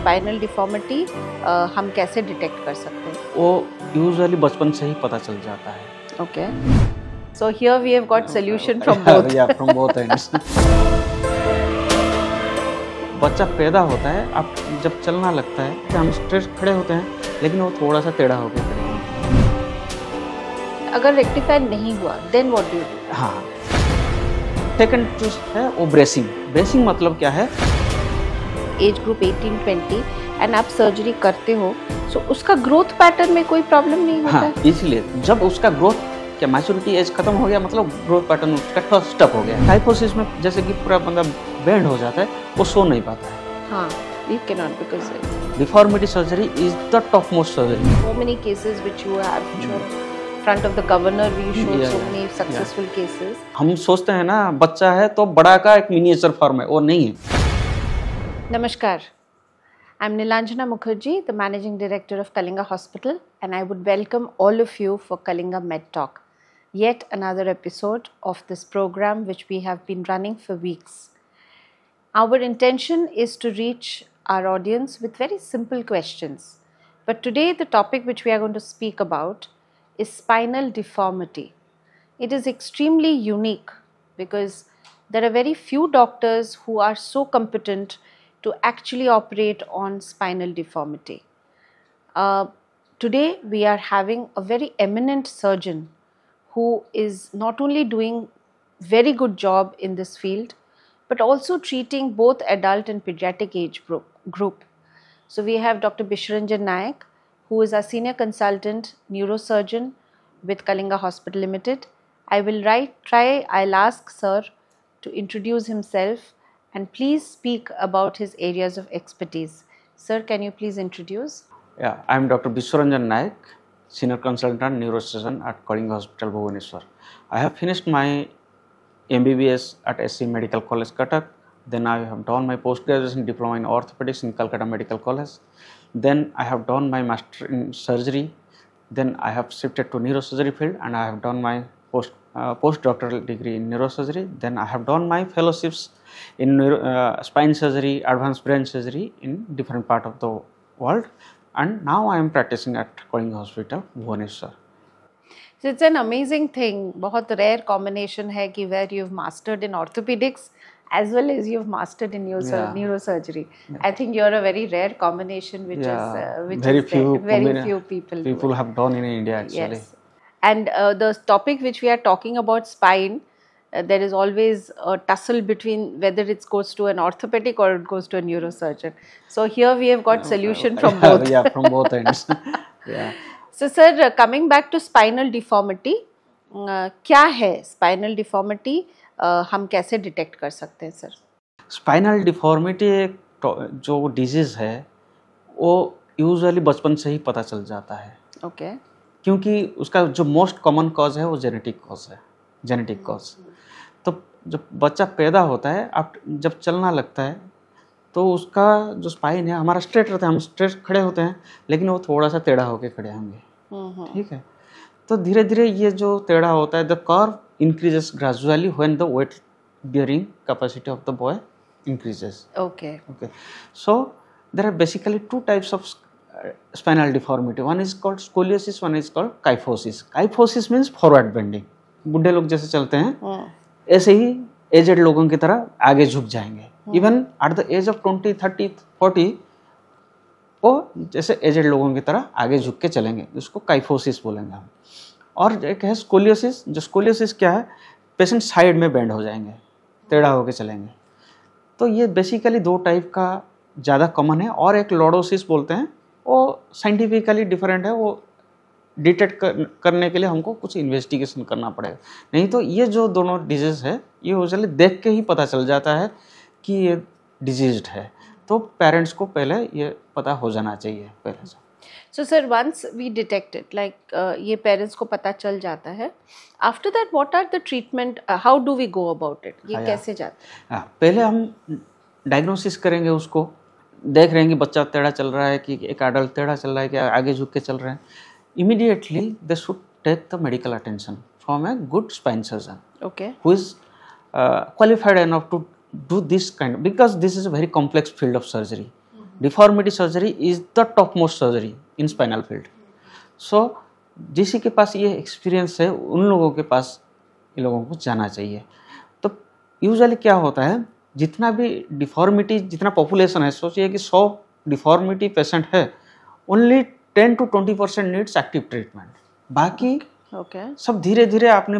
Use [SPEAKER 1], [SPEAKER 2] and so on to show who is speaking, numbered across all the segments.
[SPEAKER 1] Spinal deformity हम कैसे detect कर सकते हैं?
[SPEAKER 2] वो यूजुअली बचपन से ही पता चल जाता है.
[SPEAKER 1] Okay, so here we have got solution from both.
[SPEAKER 2] या फ्रॉम बोथ एंड्स. बच्चा पैदा होता है, आप जब चलना लगता है कि हम स्ट्रेट खड़े होते हैं लेकिन वो थोड़ा सा टेढ़ा होकर खड़े होते हैं.
[SPEAKER 1] अगर रेक्टिफाई नहीं हुआ then what do you do?
[SPEAKER 2] हाँ, सेकंड जो है वो ब्रेसिंग. ब्रेसिंग मतलब क्या है?
[SPEAKER 1] एज ग्रुप 18-20 एंड आप सर्जरी करते हो, सो उसका ग्रोथ पैटर्न में कोई प्रॉब्लम नहीं होता?
[SPEAKER 2] हाँ, इसलिए जब उसका ग्रोथ क्या मैच्योरिटी एज खत्म हो गया, मतलब ग्रोथ पैटर्न उसका स्टप हो गया. काइफोसिस में जैसे कि पूरा बंदा बेंड हो जाता है, वो सो नहीं पाता है.
[SPEAKER 1] हाँ, you cannot because
[SPEAKER 2] deformity surgery is the top most surgery.
[SPEAKER 1] so many cases which you have shown front of the governor, we showed so many successful cases.
[SPEAKER 2] हम सोचते हैं ना बच्चा है तो बड़ा का एक मिनिएचर फॉर्म है, वो नहीं है.
[SPEAKER 1] Namaskar. I'm Nilanjana Mukherjee, the Managing Director of Kalinga Hospital, and I would welcome all of you for Kalinga Med Talk, yet another episode of this program which we have been running for weeks. Our intention is to reach our audience with very simple questions. But today the topic which we are going to speak about is spinal deformity. It is extremely unique because there are very few doctors who are so competent to actually operate on spinal deformity. Today we are having a very eminent surgeon who is not only doing very good job in this field but also treating both adult and pediatric age group. So we have Dr. Bishwaranjan Nayak, who is our senior consultant neurosurgeon with Kalinga Hospital Limited. I'll ask sir to introduce himself and please speak about his areas of expertise. Sir, can you please introduce?
[SPEAKER 2] Yeah, I am Dr. Bishwaranjan Nayak, senior consultant neurosurgeon at Kalinga Hospital, Bhubaneswar. I have finished my MBBS at SC Medical College, Cuttack. Then I have done my post-graduation diploma in orthopedics in Calcutta Medical College. Then I have done my master in surgery. Then I have shifted to neurosurgery field and I have done my postdoctoral degree in neurosurgery. Then I have done my fellowships in spine surgery, advanced brain surgery in different part of the world. And now I am practicing at Kalinga Hospital, Bhubaneswar.
[SPEAKER 1] So it's an amazing thing. बहुत rare combination है कि where you've mastered in orthopedics as well as you've mastered in neurosurgery. Yeah. I think you're a very rare combination which is very few people
[SPEAKER 2] have done in India actually.
[SPEAKER 1] Yes. And the topic which we are talking about, spine, there is always a tussle between whether it goes to an orthopedic or it goes to a neurosurgeon. So here we have got solution from both.
[SPEAKER 2] Yeah, from both ends. Yeah.
[SPEAKER 1] So sir, coming back to spinal deformity, क्या है spinal deformity? हम कैसे detect कर सकते हैं sir?
[SPEAKER 2] Spinal deformity एक जो disease है वो यूजुअली बचपन से ही पता चल जाता है.
[SPEAKER 1] ओके.
[SPEAKER 2] क्योंकि उसका जो मोस्ट कॉमन कॉज है वो जेनेटिक कॉज. तो जब बच्चा पैदा होता है, आप जब चलना लगता है तो उसका जो स्पाइन है हमारा स्ट्रेट रहता है, हम स्ट्रेट खड़े होते हैं लेकिन वो थोड़ा सा टेढ़ा होकर खड़े होंगे. ठीक है. तो धीरे धीरे ये जो टेढ़ा होता है, the curve increases gradually when the weight bearing capacity of the boy increases.
[SPEAKER 1] Okay.
[SPEAKER 2] So there are basically two types of spinal deformity. One is called scoliosis, one is called kyphosis. Kyphosis means forward bending. बुढ़े लोग जैसे चलते हैं ऐसे ही aged लोगों की तरह आगे झुक जाएंगे. Even at the age of 20, 30, 40 वो जैसे एजेड लोगों की तरह आगे झुक के चलेंगे. उसको काइफोसिस बोलेंगे हम. और एक है स्कोलियोसिस. जो स्कोलियोसिस क्या है, पेशेंट साइड में बेंड हो जाएंगे, टेढ़ा होकर चलेंगे. तो ये बेसिकली दो टाइप का ज़्यादा कॉमन है. और एक लॉर्डोसिस बोलते हैं, वो साइंटिफिकली डिफरेंट है. वो डिटेक्ट करने के लिए हमको कुछ इन्वेस्टिगेशन करना पड़ेगा. नहीं तो ये जो दोनों डिजीज़ है ये यूजुअली देख के ही पता चल जाता है कि ये डिजीज्ड है. तो पेरेंट्स को पहले ये पता हो जाना चाहिए पहले से.
[SPEAKER 1] So sir, once we detect it, like ये parents को पता चल जाता है, after that what are the treatment, how do we go about it? ये कैसे जाता है?
[SPEAKER 2] पहले हम डायग्नोसिस करेंगे, उसको देख रहे हैं कि बच्चा टेढ़ा चल रहा है कि एक एडल्ट टेढ़ा चल रहा है कि आगे झुक के चल रहे हैं. Immediately they should take the medical attention from a good spine surgeon.
[SPEAKER 1] Okay.
[SPEAKER 2] Who is qualified enough to do this kind of, because this is a very complex field of surgery. Deformity surgery is the top most surgery in spinal field. So जिसी के पास ये experience है उन लोगों के पास इन लोगों को जाना चाहिए। तो यूजुअली क्या होता है, जितना भी डिफॉर्मिटी, जितना पॉपुलेशन है, सोचिए कि 100 डिफॉर्मिटी पेशेंट है, only 10 to 20% needs active treatment. बाकी सब धीरे धीरे आपने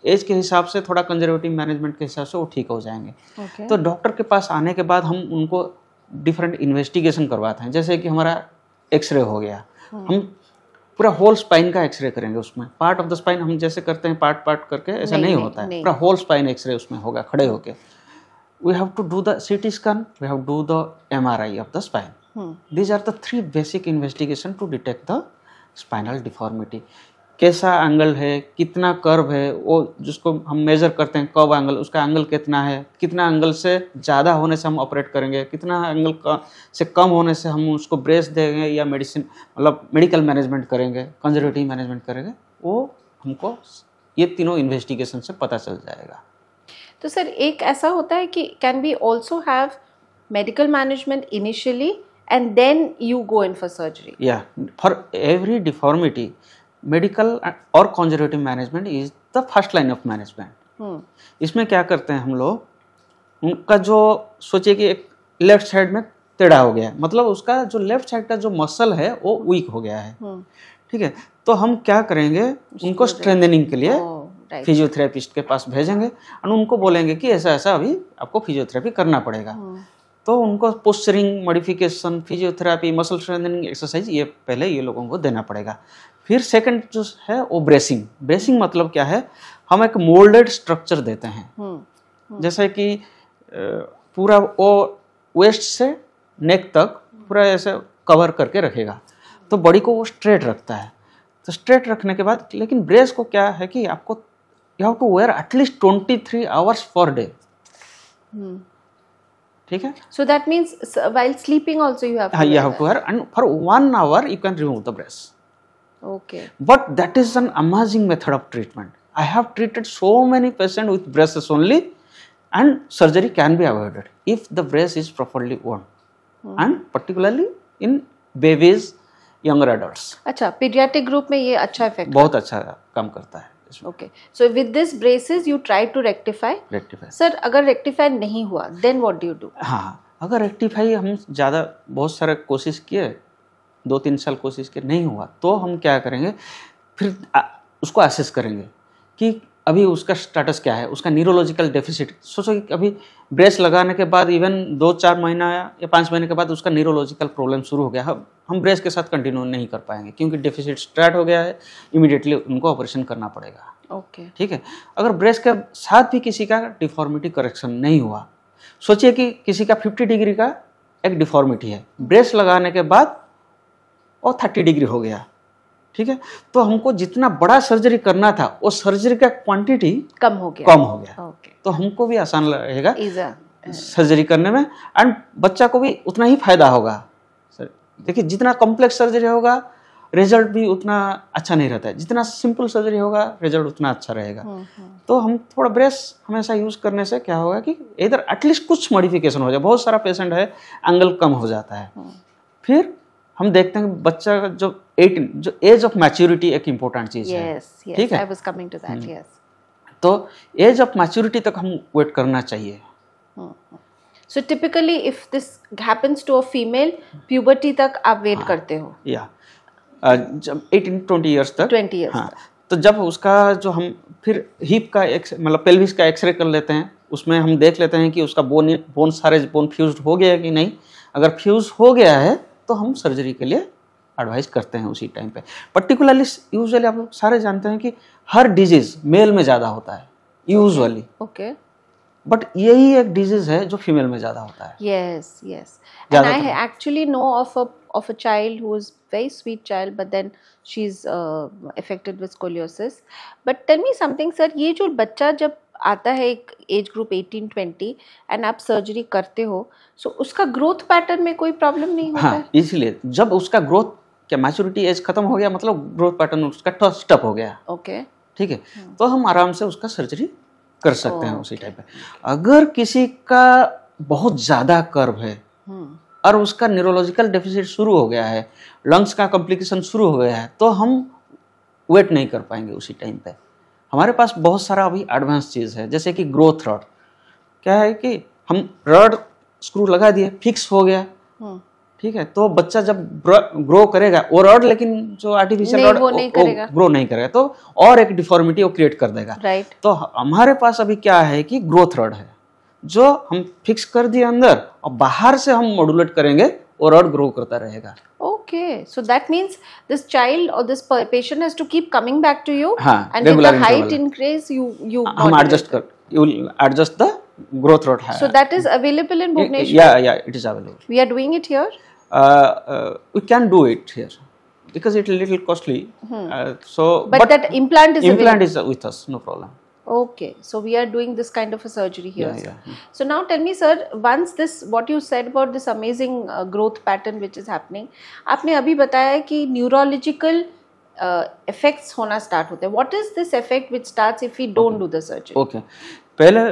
[SPEAKER 2] एज के हिसाब से, थोड़ा कंजर्वेटिव मैनेजमेंट के हिसाब से वो ठीक हो जाएंगे। तो डॉक्टर के पास आने के बाद हम उनको डिफरेंट इन्वेस्टिगेशन करवाते हैं। जैसे कि हमारा एक्सरे हो गया, हम पूरा होल स्पाइन का एक्सरे करेंगे। उसमें पार्ट ऑफ द स्पाइन हम जैसे करते हैं पार्ट पार्ट करके, ऐसा नहीं होता है, पूरा होल स्पाइन एक्सरे उसमें होगा खड़े होके। We have to do the CT scan, we have to do the MRI of the spine. These are the 3 basic investigation to detect the spinal deformity. कैसा एंगल है, कितना कर्व है, वो जिसको हम मेजर करते हैं कर्व एंगल, उसका एंगल कितना है, कितना एंगल से ज़्यादा होने से हम ऑपरेट करेंगे, कितना एंगल से कम होने से हम उसको ब्रेस देंगे या मेडिसिन मतलब मेडिकल मैनेजमेंट करेंगे, कंजर्वेटिव मैनेजमेंट करेंगे, वो हमको ये तीनों इन्वेस्टिगेशन से पता चल जाएगा।
[SPEAKER 1] तो सर एक ऐसा होता है कि can we also have medical management initially and then you go in for surgery?
[SPEAKER 2] या फॉर एवरी डिफॉर्मिटी मेडिकल और conservative management is the first line of management. इसमें क्या करते हैं हम लोग, उनका जो सोचिए कि एक लेफ्ट साइड में टेढ़ा हो गया है, मतलब उसका जो लेफ्ट साइड का जो मसल है वो वीक हो गया है, ठीक है। तो हम क्या करेंगे, उनको स्ट्रेंथनिंग के लिए फिजियोथेरेपिस्ट के पास भेजेंगे और उनको बोलेंगे कि ऐसा ऐसा अभी आपको फिजियोथेरेपी करना पड़ेगा। तो उनको posturing modification, physiotherapy, muscle strengthening exercise ये पहले ये लोगों को देना पड़ेगा। फिर सेकंड जो है वो ब्रेसिंग। ब्रेसिंग मतलब क्या है, हम एक मोल्डेड स्ट्रक्चर देते हैं, जैसे कि पूरा वो वेस्ट से नेक तक पूरा ऐसे कवर करके रखेगा, तो बॉडी को वो स्ट्रेट रखता है। तो स्ट्रेट रखने के बाद, लेकिन ब्रेस को क्या है कि आपको you have to wear at least 23 hours per day, ठीक है।
[SPEAKER 1] So that means while sleeping also you have to
[SPEAKER 2] you have to wear, and for 1 hour you can remove the brace.
[SPEAKER 1] Okay.
[SPEAKER 2] But that is an amazing method of treatment. I have treated so many patients with braces only, and surgery can be avoided if the brace is properly worn, and particularly in babies, younger adults.
[SPEAKER 1] अच्छा, pediatric group में ये अच्छा effect
[SPEAKER 2] बहुत अच्छा काम करता है।
[SPEAKER 1] Okay. So with this braces you try to rectify. Sir, अगर rectify नहीं हुआ, then what do you do?
[SPEAKER 2] हाँ, अगर rectify हम ज़्यादा बहुत सारे कोशिश किए, 2-3 साल कोशिश किए, नहीं हुआ, तो हम क्या करेंगे, फिर उसको असेस करेंगे कि अभी उसका स्टेटस क्या है, उसका न्यूरोलॉजिकल डेफिसिट। सोचो कि अभी ब्रेस लगाने के बाद इवन 2-4 महीना या 5 महीने के बाद उसका न्यूरोलॉजिकल प्रॉब्लम शुरू हो गया, हम ब्रेस के साथ कंटिन्यू नहीं कर पाएंगे क्योंकि डेफिसिट स्टार्ट हो गया है, इमीडिएटली उनको ऑपरेशन करना पड़ेगा।
[SPEAKER 1] ओके,
[SPEAKER 2] ठीक है। अगर ब्रेस के साथ भी किसी का डिफॉर्मिटी करेक्शन नहीं हुआ, सोचिए कि किसी का 50 डिग्री का एक डिफॉर्मिटी है, ब्रेस लगाने के बाद और 30 डिग्री हो गया, ठीक है, तो हमको जितना बड़ा सर्जरी करना था वो सर्जरी का क्वांटिटी
[SPEAKER 1] कम हो गया।
[SPEAKER 2] Okay. तो हमको भी आसान रहेगा सर्जरी करने में, एंड बच्चा को भी उतना ही फायदा होगा। देखिए, जितना कॉम्प्लेक्स सर्जरी होगा रिजल्ट भी उतना अच्छा नहीं रहता है, जितना सिंपल सर्जरी होगा रिजल्ट उतना अच्छा रहेगा। तो हम थोड़ा ब्रेस हमेशा यूज करने से क्या होगा कि इधर एटलीस्ट कुछ मॉडिफिकेशन हो जाए। बहुत सारा पेशेंट है एंगल कम हो जाता है, फिर हम देखते हैं कि बच्चा का जो 18 जो एज ऑफ मैच्योरिटी एक इम्पोर्टेंट चीज है, ठीक है, तो एज ऑफ मैच्योरिटी तक हम वेट करना चाहिए।
[SPEAKER 1] So typically if this happens to a female, puberty तक आप वेट करते हो?
[SPEAKER 2] या जब 18-20 ईयर्स तक,
[SPEAKER 1] 20 ईयर्स
[SPEAKER 2] हाँ, तो जब उसका जो हम फिर हिप का मतलब पेल्विस का एक्सरे कर लेते हैं, उसमें हम देख लेते हैं कि उसका बोन सारे बोन फ्यूज्ड हो गया है कि नहीं। अगर फ्यूज हो गया है तो हम सर्जरी के लिए एडवाइस करते हैं उसी टाइम पे। पर्टिकुलरली यूजुअली आप लोग सारे जानते हैं कि हर डिजीज मेल में ज़्यादा होता है यूजुअली,
[SPEAKER 1] ओके,
[SPEAKER 2] बट यही एक डिजीज है जो फीमेल में ज़्यादा होता है।
[SPEAKER 1] Yes yes, and I actually know of a child who is very sweet child, but then she's affected with scoliosis. But tell me something sir, ये जो बच्चा जब आता है एक एज ग्रुप 18-20 एंड आप सर्जरी करते हो, सो उसका ग्रोथ पैटर्न में कोई प्रॉब्लम नहीं होता है?
[SPEAKER 2] इसलिए जब उसका ग्रोथ क्या मैच्योरिटी एज खत्म हो गया, मतलब ग्रोथ पैटर्न उसका स्टॉप हो गया,
[SPEAKER 1] ओके,
[SPEAKER 2] ठीक है, तो हम आराम से उसका सर्जरी कर सकते हैं उसी टाइप पे। अगर किसी का बहुत ज़्यादा कर्व है, और उसका न्यूरोलॉजिकल डेफिसिट शुरू हो गया है, लंग्स का कॉम्प्लिकेशन शुरू हो गया है, तो हम वेट नहीं कर पाएंगे उसी टाइम पे। हमारे पास बहुत सारा अभी एडवांस चीज़ है, जैसे कि ग्रोथ रॉड। क्या है कि हम रॉड स्क्रू लगा दिए, फिक्स हो गया, ठीक है, तो बच्चा जब ग्रो करेगा वो रॉड, लेकिन जो आर्टिफिशियल रॉड ग्रो नहीं करेगा, तो और एक डिफॉर्मिटी वो क्रिएट कर देगा। तो हमारे पास अभी क्या है कि ग्रोथ रॉड है, जो हम फिक्स कर दिए अंदर, और बाहर से हम मॉड्यूलेट करेंगे, वो रॉड ग्रो करता रहेगा।
[SPEAKER 1] Okay, so that means this child or this patient has to keep coming back to you, and
[SPEAKER 2] with
[SPEAKER 1] the height increase, you
[SPEAKER 2] हम you will adjust the growth rod.
[SPEAKER 1] So that is available in Bhubaneswar?
[SPEAKER 2] Yeah, it is available.
[SPEAKER 1] We are doing it here?
[SPEAKER 2] We can do it here because it is a little costly.
[SPEAKER 1] But that implant is
[SPEAKER 2] with us, no problem.
[SPEAKER 1] Okay, so we are doing this kind of a surgery here. So now tell me, sir, once this, what you said about this amazing growth pattern which is happening, आपने अभी बताया कि neurological effects होना start होते हैं. What is this effect which starts if we don't do the surgery?
[SPEAKER 2] Okay, पहले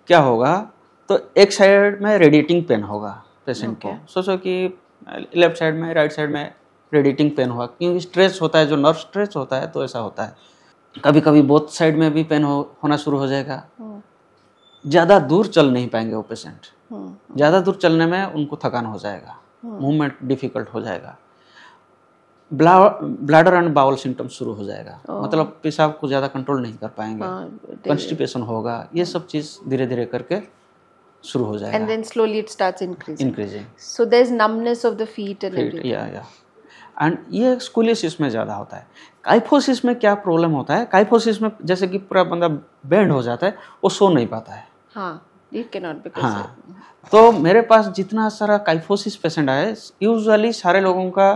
[SPEAKER 2] क्या होगा, तो एक साइड में रेडिएटिंग पेन होगा पेशेंट को। सोचो कि लेफ्ट साइड में, राइट साइड में रेडिएटिंग पेन होगा, क्योंकि स्ट्रेस होता है, जो नर्व स्ट्रेस होता है, तो ऐसा होता है। कभी कभी बोथ साइड में भी पेन होना शुरू हो जाएगा। ज़्यादा दूर चल नहीं पाएंगे वो पेशेंट, ज़्यादा दूर चलने में उनको थकान हो जाएगा, मूवमेंट डिफिकल्ट हो जाएगा, ब्लैडर एंड बाउल सिम्टम्स शुरू हो जाएगा, मतलब पेशाब को ज़्यादा कंट्रोल नहीं कर पाएंगे, कॉन्स्टिपेशन होगा, ये सब चीज़ धीरे धीरे करके शुरू हो जाएगा।
[SPEAKER 1] And then slowly it starts increasing. So there's numbness of the feet and everything.
[SPEAKER 2] Yeah. And ये स्कोलियोसिस में ज़्यादा होता है। काइफोसिस में क्या प्रॉब्लम होता है, काइफोसिस में जैसे कि पूरा बंदा बेंड हो जाता है, वो सो नहीं पाता है।
[SPEAKER 1] It cannot because
[SPEAKER 2] तो मेरे पास जितना सारा काइफोसिस पेशेंट आए, यूजुअली सारे लोगों का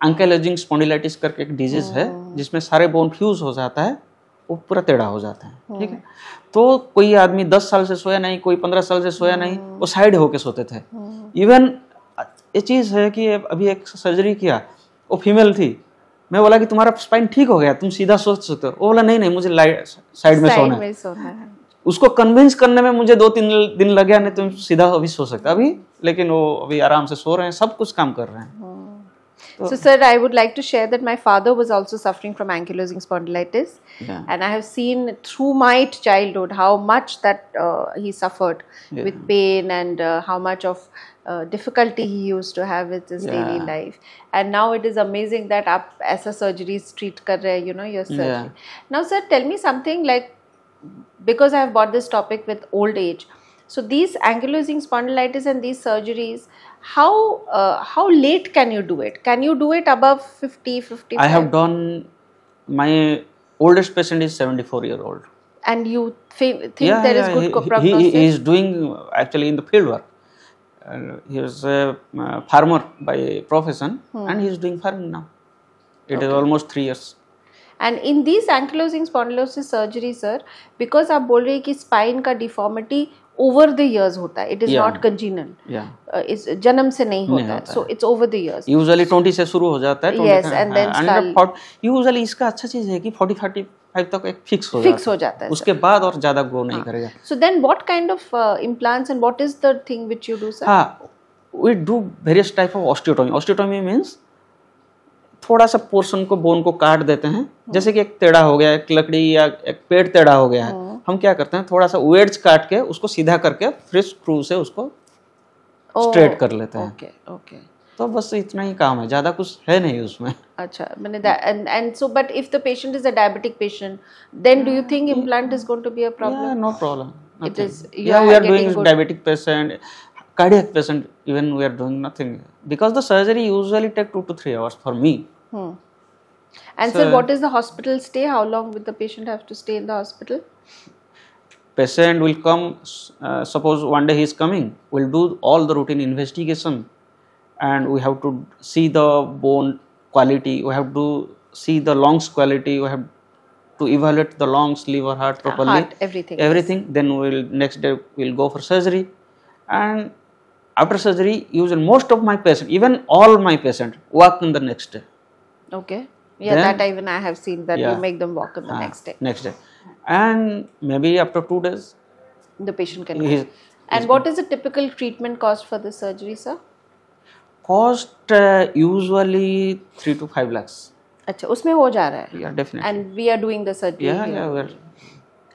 [SPEAKER 2] एंकाइलोजिंग स्पॉन्डिलाइटिस करके एक डिजीज है, जिसमें सारे बोन फ्यूज हो जाता है, वो पूरा टेढ़ा हो जाता है, ठीक है। तो कोई आदमी 10 साल से सोया नहीं, कोई 15 साल से सोया नहीं, वो साइड होके सोते थे। इवन ये चीज़ है कि अभी एक सर्जरी किया, वो फीमेल थी, मैं बोला कि तुम्हारा स्पाइन ठीक हो गया, तुम सीधा सोच सकते हो। वो बोला नहीं, मुझे साइड में सोना है। उसको कन्विंस करने में मुझे 2-3 दिन लग गया, नहीं तुम सीधा अभी सो सकते अभी, लेकिन वो अभी आराम से सो रहे हैं, सब कुछ काम कर रहे हैं।
[SPEAKER 1] So sir, I would like to share that my father was also suffering from ankylosing spondylitis, and I have seen through my childhood how much that he suffered with pain, and how much of difficulty he used to have with his daily life. And now it is amazing that आप ऐसा surgeries treat कर रहे हैं, your surgery. Now sir, tell me something, like, because I have brought this topic with old age, so these ankylosing spondylitis and these surgeries, how late can you do it? Can you do it above 50, 55?
[SPEAKER 2] I have done, my oldest patient is 74-year-old.
[SPEAKER 1] And you think there is good prognosis?
[SPEAKER 2] He is doing actually in the field work. He is a farmer by profession, and he is doing farming now. It is almost 3 years.
[SPEAKER 1] And in these ankylosing spondylosis surgery, sir, because आप बोल रहे हैं कि spine का deformity over the years होता है, it is not congenital, इस जन्म से नहीं होता है, so it's over the years.
[SPEAKER 2] Usually 20 से शुरू हो जाता है,
[SPEAKER 1] yes, and then
[SPEAKER 2] usually इसका अच्छा चीज़ है कि 40-45 तक एक फिक्स हो जाता है, उसके बाद और ज़्यादा ग्रो नहीं करेगा।
[SPEAKER 1] So then what kind of implants and what is the thing which you do, sir?
[SPEAKER 2] We do various type of osteotomy. Osteotomy means थोड़ा सा पोर्शन को, बोन को काट देते हैं, जैसे कि एक टेढ़ा हो गया, एक लकड़ी या एक पेड़ टेढ़ा हो गया है, हम क्या करते हैं, थोड़ा सा वेड्स काट के उसको सीधा करके फिर स्क्रू से उसको स्ट्रेट कर लेते हैं।
[SPEAKER 1] ओके।
[SPEAKER 2] तो बस इतना ही काम है, ज्यादा कुछ है नहीं उसमें।
[SPEAKER 1] अच्छा, मैंने and so but if the patient is a diabetic patient, then do you think implant is going to be a problem?
[SPEAKER 2] Yeah, no problem.
[SPEAKER 1] Nothing. It is.
[SPEAKER 2] We are doing diabetic patient, cardiac patient, even we are doing nothing, because the surgery usually take 2 to 3 hours for me.
[SPEAKER 1] And so, sir, what is the hospital stay? How long will the patient have to stay in the hospital?
[SPEAKER 2] Patient will come, suppose one day he is coming, we'll do all the routine investigation, and we have to see the bone quality, we have to see the lungs quality, we have to evaluate the lungs, liver, heart properly,
[SPEAKER 1] heart, everything.
[SPEAKER 2] Then next day we'll go for surgery, and after surgery, usually most of my patients, even all my patients, walk in the next day.
[SPEAKER 1] Okay. Yeah, then, that even I have seen that you make them walk on the next day.
[SPEAKER 2] Next day. And maybe after 2 days,
[SPEAKER 1] the patient can go. And what is the typical treatment cost for this surgery, sir?
[SPEAKER 2] cost usually 3 to 5 lakhs.
[SPEAKER 1] अच्छा, उसमें हो जा रहा है.
[SPEAKER 2] Yeah, definitely.
[SPEAKER 1] And we are doing the surgery.
[SPEAKER 2] Yeah,
[SPEAKER 1] here.
[SPEAKER 2] yeah, well,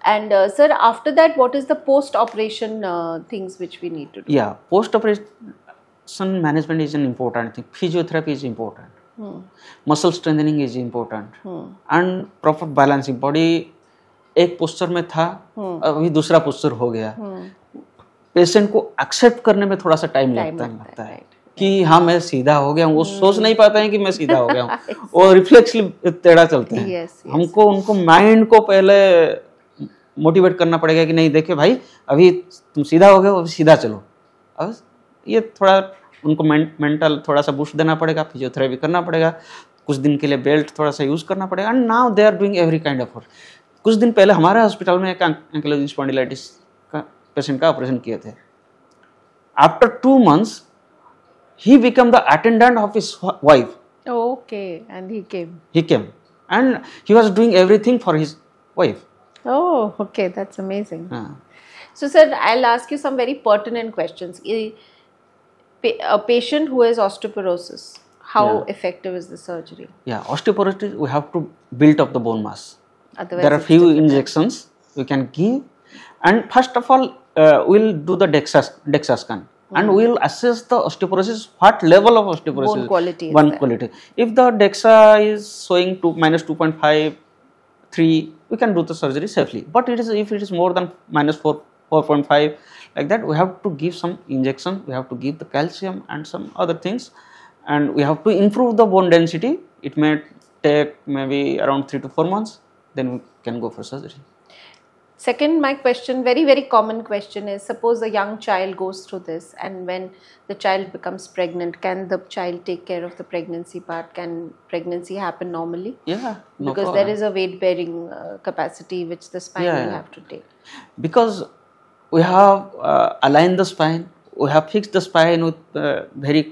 [SPEAKER 1] And sir, after that, what is the post-operation things which we need to do?
[SPEAKER 2] yeah, post-operation management is an important thing. Physiotherapy is important. Muscle strengthening is important. And proper balancing. Body एक posture में था, अभी दूसरा posture हो गया. Patient को accept करने में थोड़ा सा टाइम लगता है कि हाँ मैं सीधा हो गया हूँ. वो सोच नहीं पाते हैं कि मैं सीधा हो गया हूँ. और रिफ्लेक्सली टेढ़ा चलते हैं. हमको उनको माइंड को पहले मोटिवेट करना पड़ेगा कि नहीं देखिए भाई अभी तुम सीधा हो गए हो, अभी सीधा चलो. अब ये थोड़ा उनको मेंटल थोड़ा सा बूस्ट देना पड़ेगा. फिजियोथेरेपी करना पड़ेगा. कुछ दिन के लिए बेल्ट थोड़ा सा यूज़ करना पड़ेगा. And now they are doing every kind of work. कुछ दिन पहले हमारे हॉस्पिटल में एक एंकिलोजिंग स्पॉन्डिलाइटिस का पेशेंट का ऑपरेशन किए थे. After 2 months he became the attendant of his wife.
[SPEAKER 1] Okay, and he came.
[SPEAKER 2] He came and he was doing everything for his wife.
[SPEAKER 1] Oh, okay, that's amazing. So sir, I'll ask you some very pertinent questions. A patient who has osteoporosis, how effective is the surgery?
[SPEAKER 2] Yeah, osteoporosis, we have to build up the bone mass.
[SPEAKER 1] Otherwise
[SPEAKER 2] there are
[SPEAKER 1] it's
[SPEAKER 2] few
[SPEAKER 1] difficult.
[SPEAKER 2] injections we can give, and first of all we'll do the DEXA scan. And we will assess the osteoporosis, what level of osteoporosis.
[SPEAKER 1] Bone quality.
[SPEAKER 2] Bone quality. If the DEXA is showing -2.5, 3, we can do the surgery safely. But if it is more than -4, 4.5, like that, we have to give some injection. We have to give the calcium and some other things, and we have to improve the bone density. It may take maybe around 3 to 4 months. Then we can go for surgery.
[SPEAKER 1] Second, my question, very common question is, suppose a young child goes through this, and when the child becomes pregnant, can the child take care of the pregnancy part? Can pregnancy happen normally?
[SPEAKER 2] Yeah, no
[SPEAKER 1] because
[SPEAKER 2] problem.
[SPEAKER 1] there is a weight bearing capacity which the spine will have to take.
[SPEAKER 2] Because we have aligned the spine, we have fixed the spine with very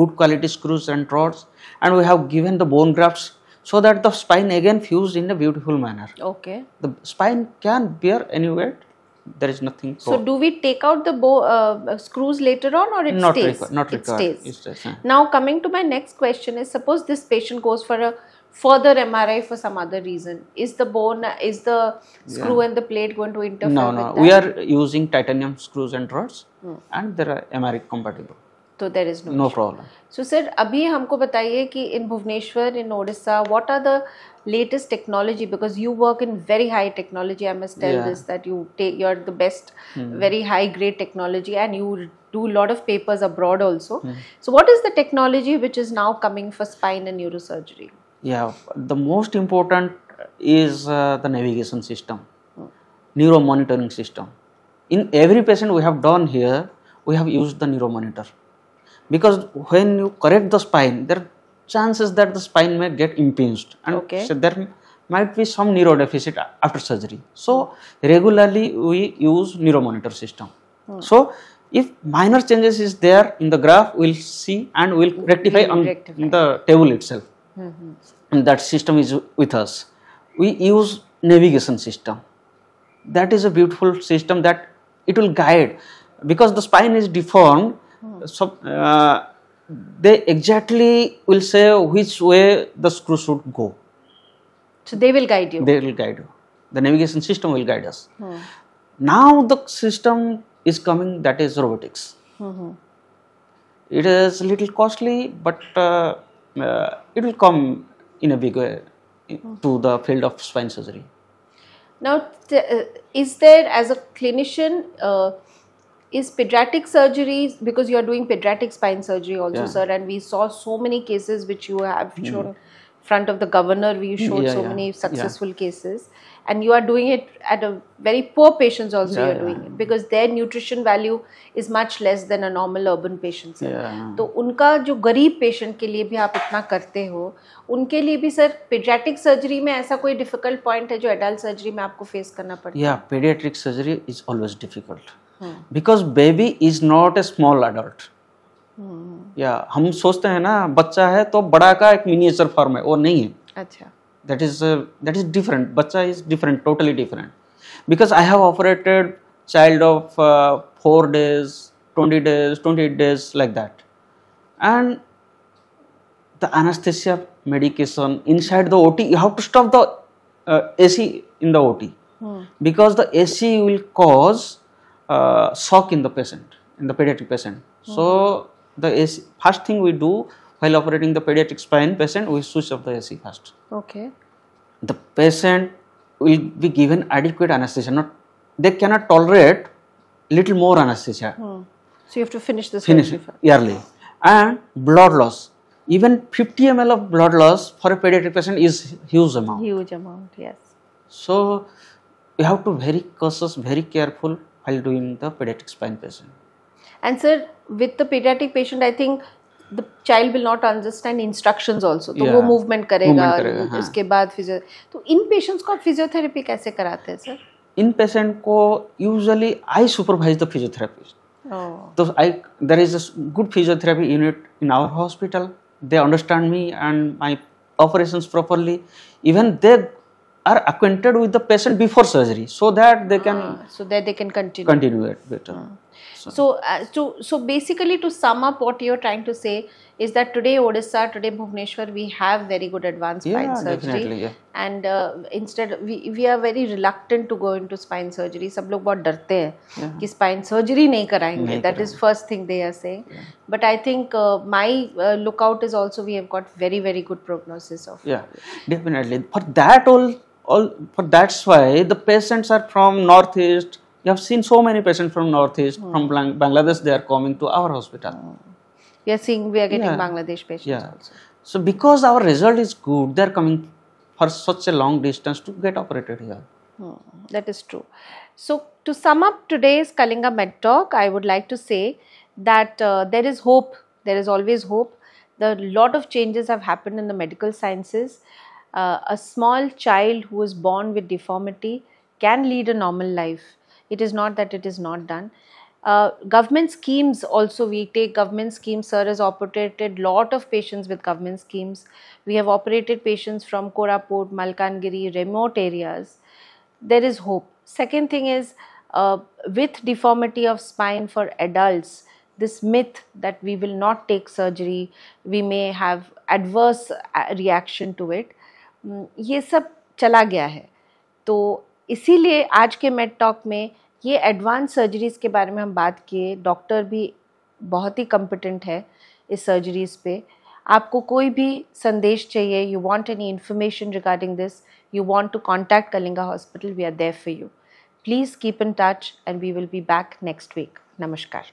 [SPEAKER 2] good quality screws and rods, and we have given the bone grafts so that the spine again fused in a beautiful manner.
[SPEAKER 1] Okay.
[SPEAKER 2] The spine can bear any weight. There is nothing.
[SPEAKER 1] So do we take out the screws later on, or it
[SPEAKER 2] not
[SPEAKER 1] stays?
[SPEAKER 2] Not required.
[SPEAKER 1] It stays. Now coming to my next question is, suppose this patient goes for a further MRI for some other reason. Is the screw and the plate going to interfere with that?
[SPEAKER 2] We are using titanium screws and rods, and they are MRI compatible.
[SPEAKER 1] So there is
[SPEAKER 2] no problem.
[SPEAKER 1] So sir, अभी हमको बताइए कि in Bhubaneswar, in Odisha, what are the latest technology? Because you work in very high technology. I must tell this, that you're the best, very high grade technology, and you do a lot of papers abroad also. So what is the technology which is now coming for spine and neurosurgery?
[SPEAKER 2] Yeah, the most important is the navigation system, neuro monitoring system. In every patient we have done here, we have used the neuro monitor. Because when you correct the spine, there are chances that the spine may get impinged, and so there might be some neuro deficit after surgery. So regularly we use neuro monitor system. So if minor changes is there in the graph, we'll see and we'll rectify on the table itself. And that system is with us. We use navigation system. That is a beautiful system that it will guide, because the spine is deformed. So they exactly will say which way the screw should go.
[SPEAKER 1] So they will guide you.
[SPEAKER 2] They will guide you. The navigation system will guide us. Now the system is coming, that is robotics. It is a little costly, but it will come in a big way to the field of spine surgery.
[SPEAKER 1] Now, is there, as a clinician, is pediatric surgery, because you are doing pediatric spine surgery also, sir, and we saw so many cases which you have shown in front of the governor, we showed so many successful cases, and you are doing it at a very poor patients also, you are doing it, because their nutrition value is much less than a normal urban patient, sir. तो उनका जो गरीब patient के लिए भी आप इतना करते हो, उनके लिए भी सर pediatric surgery में ऐसा कोई difficult point है जो adult surgery में आपको face करना पड़ता है?
[SPEAKER 2] Yeah, pediatric surgery is always difficult. Because baby is not a small adult. हम सोचते हैं ना बच्चा है तो बड़ा का एक मिनिएचर फॉर्म है, वो नहीं है.
[SPEAKER 1] अच्छा.
[SPEAKER 2] That is different. बच्चा is different, totally different. Because I have operated child of 4 days, 20 days, 28 days, like that. and the anesthesia medication inside the OT, you have to stop the AC in the OT, because the AC will cause shock in the patient, in the pediatric patient. So the AC, first thing we do while operating the pediatric spine patient, we switch off the AC first.
[SPEAKER 1] Okay.
[SPEAKER 2] The patient will be given adequate anesthesia. Not, they cannot tolerate little more anesthesia.
[SPEAKER 1] So you have to finish the
[SPEAKER 2] Finish
[SPEAKER 1] surgery first.
[SPEAKER 2] early. And blood loss. Even 50 ml of blood loss for a pediatric patient is huge amount.
[SPEAKER 1] Huge amount, yes.
[SPEAKER 2] So you have to be very cautious, very careful while doing the pediatric spine patient.
[SPEAKER 1] And sir, with the pediatric patient, I think the child will not understand instructions also. तो वो movement करेगा, उसके बाद physio. तो इन patients को आप physiotherapy कैसे कराते हैं सर?
[SPEAKER 2] इन पेशेंट को usually I supervise the physiotherapist. So there is a good physiotherapy unit in our hospital. They understand me and my operations properly. Even they are acquainted with the patient before surgery, so that they can continue it better.
[SPEAKER 1] So basically, to sum up, what you're trying to say is that today Odisha, today Bhubaneswar, we have very good advanced spine surgery, and instead we are very reluctant to go into spine surgery. सब लोग बहुत डरते हैं कि spine surgery नहीं कराएंगे. That is first thing they are saying. But I think my lookout is also we have got very good prognosis of.
[SPEAKER 2] Yeah, definitely. For that's why the patients are from Northeast. You have seen so many patients from Northeast, from Bangladesh. They are coming to our hospital.
[SPEAKER 1] We are getting Bangladesh patients also.
[SPEAKER 2] So because our result is good, they are coming for such a long distance to get operated here.
[SPEAKER 1] That is true. So to sum up today's Kalinga Med Talk, I would like to say that there is hope. There is always hope. A lot of changes have happened in the medical sciences. A small child who is born with deformity can lead a normal life. It is not that it is not done. Government schemes also, we take government schemes. Sir has operated lot of patients with government schemes. We have operated patients from Koraput, Malkangiri, remote areas. There is hope. Second thing is, with deformity of spine for adults, this myth that we will not take surgery, we may have adverse reaction to it, ये सब चला गया है. तो इसीलिए आज के made talk में ये एडवांस सर्जरीज़ के बारे में हम बात किए. डॉक्टर भी बहुत ही कॉम्पिटेंट है इस सर्जरीज़ पे. आपको कोई भी संदेश चाहिए, you want any information regarding this, you want to contact Kalinga hospital, we are there for you. Please keep in touch and we will be back next week. नमस्कार.